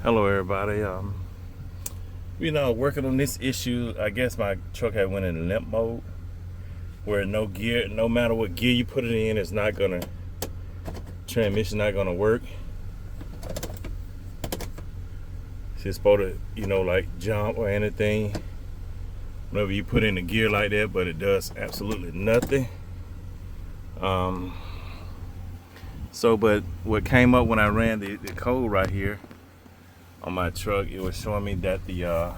Hello everybody. Working on this issue, I guess my truck had went in limp mode where no gear, no matter what gear you put it in, it's not gonna, transmission not gonna work. It's supposed to, like jump or anything whenever you put in a gear like that, but it does absolutely nothing. But what came up when I ran the code right here on my truck, it was showing me that that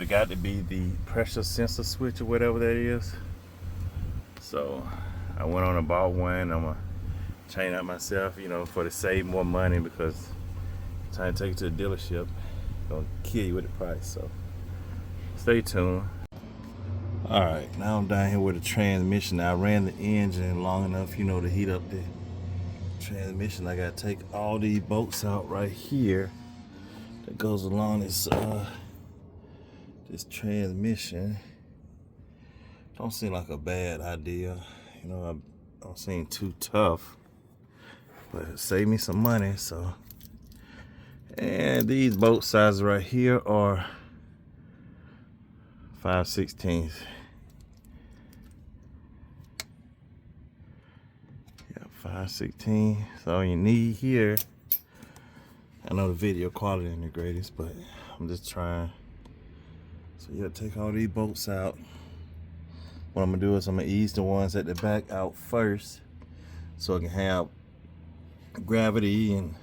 it got to be the pressure sensor switch or whatever that is. So I went on and bought one. I'm gonna chain out myself, for to save more money, because trying to take it to the dealership gonna kill you with the price. So stay tuned. All right, now I'm down here with the transmission. I ran the engine long enough, to heat up the transmission. I gotta take all these bolts out right here that goes along this this transmission. Don't seem like a bad idea, I don't seem too tough, but it saved me some money. So, and these bolt sizes right here are 5/16. Yeah, 5/16. That's all you need here. I know the video quality ain't the greatest, but I'm just trying. So you gotta take all these bolts out. What I'm gonna do is I'm gonna ease the ones at the back out first, so I can have gravity and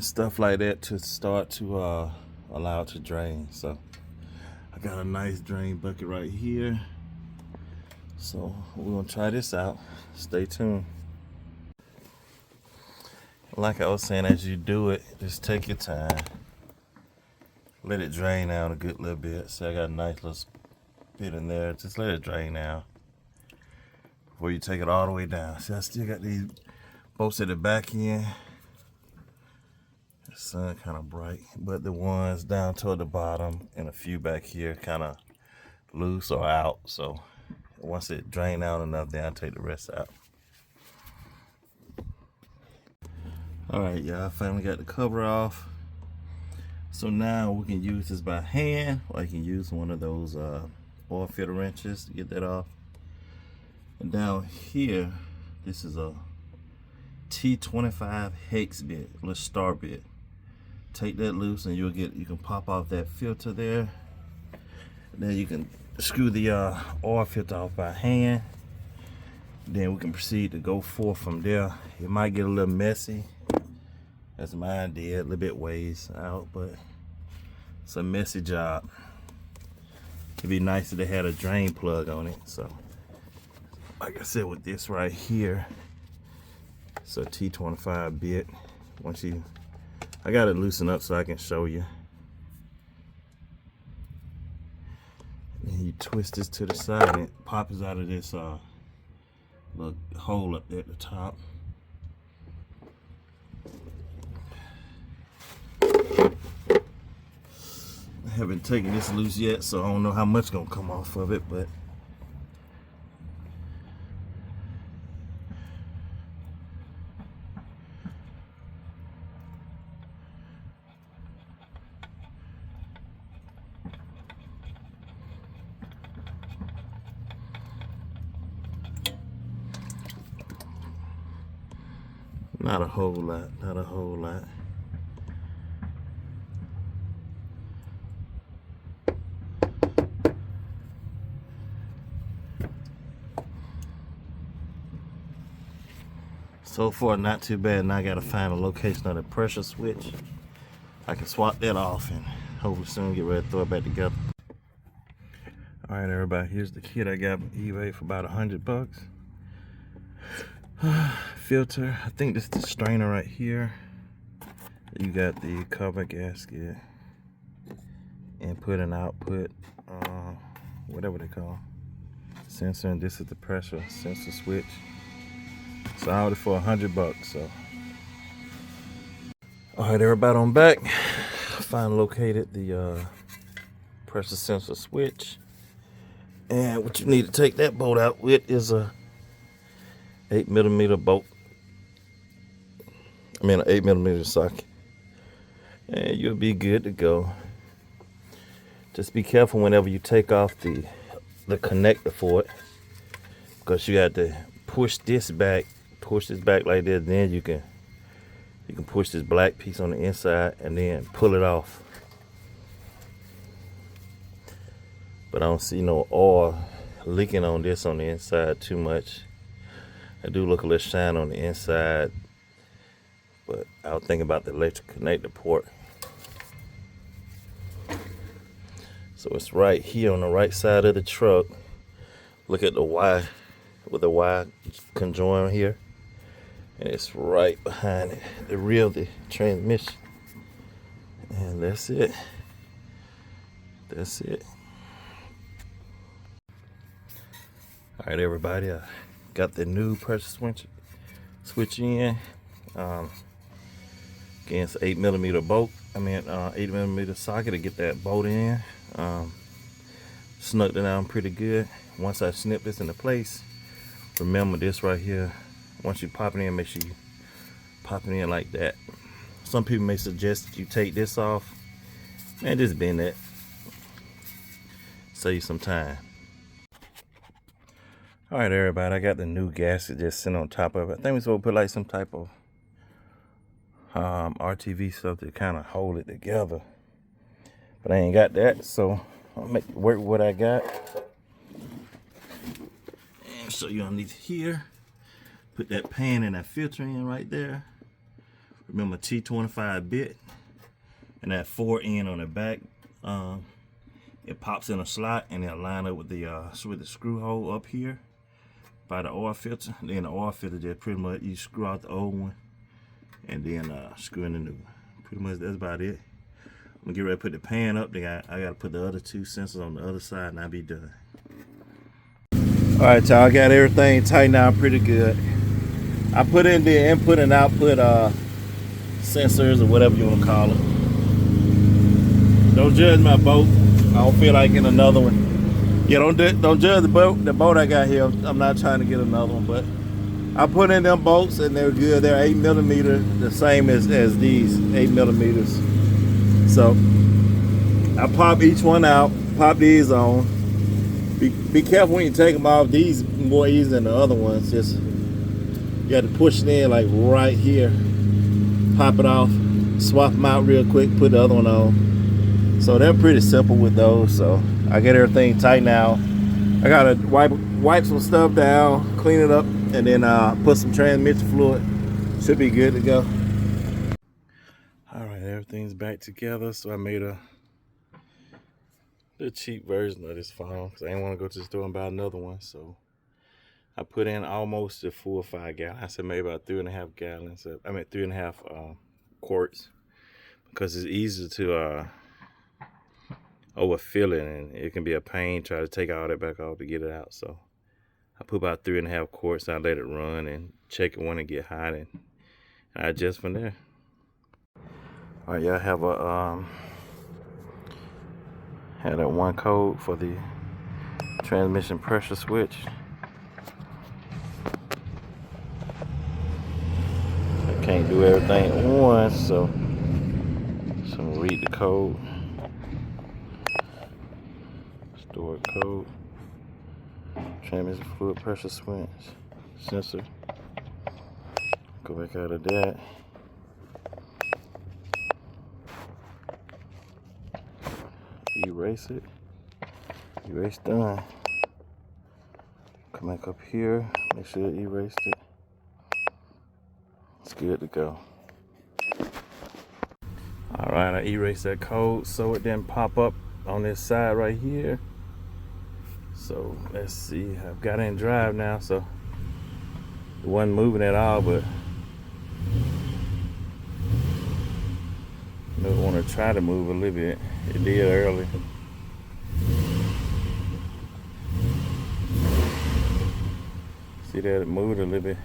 stuff like that to start to allow it to drain. So I got a nice drain bucket right here. So we're gonna try this out. Stay tuned. Like I was saying, as you do it, just take your time. Let it drain out a good little bit. See, I got a nice little bit in there. Just let it drain out before you take it all the way down. See, I still got these bolts at the back end. The sun kind of bright, but the ones down toward the bottom and a few back here kind of loose or out. So once it drain out enough, then I'll take the rest out. All right, y'all, I finally got the cover off. So now we can use this by hand, or I can use one of those oil filter wrenches to get that off. And down here, this is a T25 hex bit, little star bit. Take that loose and you can pop off that filter there. And then you can screw the oil filter off by hand. Then we can proceed to go forth from there. It might get a little messy, as mine did, a little bit ways out, but it's a messy job. It'd be nice if they had a drain plug on it. So like I said, with this right here, it's a T25 bit. I got it loosened up so I can show you. And you twist this to the side and it pops out of this little hole up there at the top. I haven't taken this loose yet, so I don't know how much gonna come off of it, but not a whole lot. So far, not too bad. Now I gotta find a location of the pressure switch. I can swap that off and hopefully soon get ready to throw it back together. All right, everybody, here's the kit I got on eBay for about $100. Filter, I think this is the strainer right here. You got the cover gasket, input and output, whatever they call sensor, and this is the pressure sensor switch. So I ordered for $100. So all right, everybody, I'm back. Finally located the pressure sensor switch, and what you need to take that bolt out with is a 8mm bolt. I mean, an 8mm socket. and you'll be good to go. Just be careful whenever you take off the connector for it, because you got to push this back like this. Then you can push this black piece on the inside and then pull it off. But I don't see no oil leaking on this on the inside too much. I do look a little shine on the inside, but I was thinking about the electric connector port. So it's right here on the right side of the truck. Look at the Y, with the Y conjoined here. And it's right behind the rear of the transmission. And that's it. That's it. All right, everybody. I got the new pressure switch in. Again, it's 8mm bolt. 8mm socket to get that bolt in. Snuck it down pretty good. Once I snip this into place, remember this right here. Once you pop it in, make sure you pop it in like that. Some people may suggest that you take this off. Man, just bend that. Save you some time. All right, everybody. I got the new gasket just sitting on top of it. I think we're supposed to put like some type of RTV stuff to kind of hold it together. But I ain't got that, so I'll make it work with what I got. And show you underneath here. Put that pan and that filter in right there. Remember T25 bit. And that 4N on the back. It pops in a slot and it'll line up with the screw hole up here by the oil filter. Then the oil filter just pretty much you screw out the old one and then screw in the new one. Pretty much that's about it. I'm gonna get ready to put the pan up. Then I gotta put the other two sensors on the other side and I'll be done. All right, y'all, I got everything tightened out pretty good. I put in the input and output sensors or whatever you want to call them. Don't judge my boat. I don't feel like getting another one. Yeah, don't judge the boat I got here. I'm not trying to get another one, but I put in them bolts and they're good. They're 8mm, the same as these 8mm. So I pop each one out, pop these on. Be careful when you take them off. These more easy than the other ones. Just you have to push it in like right here. Pop it off, swap them out real quick, put the other one on. So they're pretty simple with those. So I get everything tightened out. I gotta wipe some stuff down, clean it up, and then put some transmission fluid. Should be good to go. All right, everything's back together. So I made a cheap version of this phone because I didn't want to go to the store and buy another one. So I put in almost a full 5 gallon. I said maybe about 3.5 gallons. 3.5 quarts, because it's easy to overfill it, and it can be a pain try to take all that back off to get it out. So I put about 3.5 quarts. I let it run and check it when it get hot, and I adjust from there. All right, y'all have a had that one code for the transmission pressure switch. I can't do everything at once, so I'm gonna read the code. Stored code. Transmission fluid pressure switch sensor. Go back out of that. Erase it. Erase done. Come back up here. Make sure you erased it. It's good to go. Alright, I erased that code so it didn't pop up on this side right here. So let's see. I've got it in drive now, so it wasn't moving at all, but I want to try to move a little bit. It did early. See that it moved a little bit.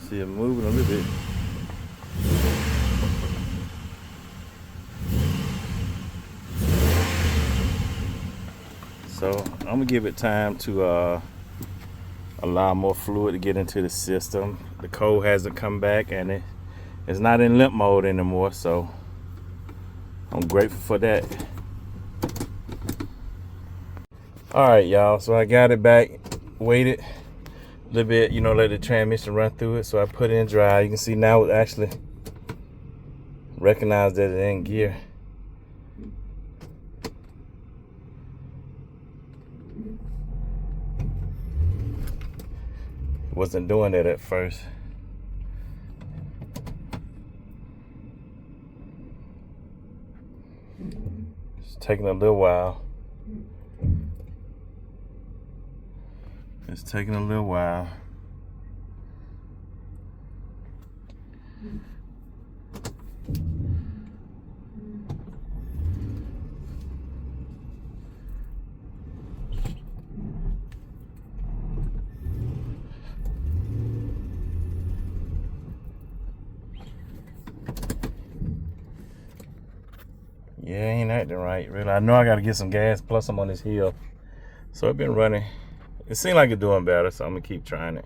See it moving a little bit. So I'm gonna give it time to allow more fluid to get into the system. The cold hasn't come back, and it's not in limp mode anymore, so I'm grateful for that. Alright, y'all, so I got it back, waited a little bit, you know, let the transmission run through it, so I put it in dry. You can see now it actually recognized that it in gear. It wasn't doing that at first. It's taking a little while. It's taking a little while. Yeah, ain't acting right, really. I know I gotta get some gas, plus I'm on this hill. So I've been running. It seems like it's doing better, so I'm gonna keep trying it.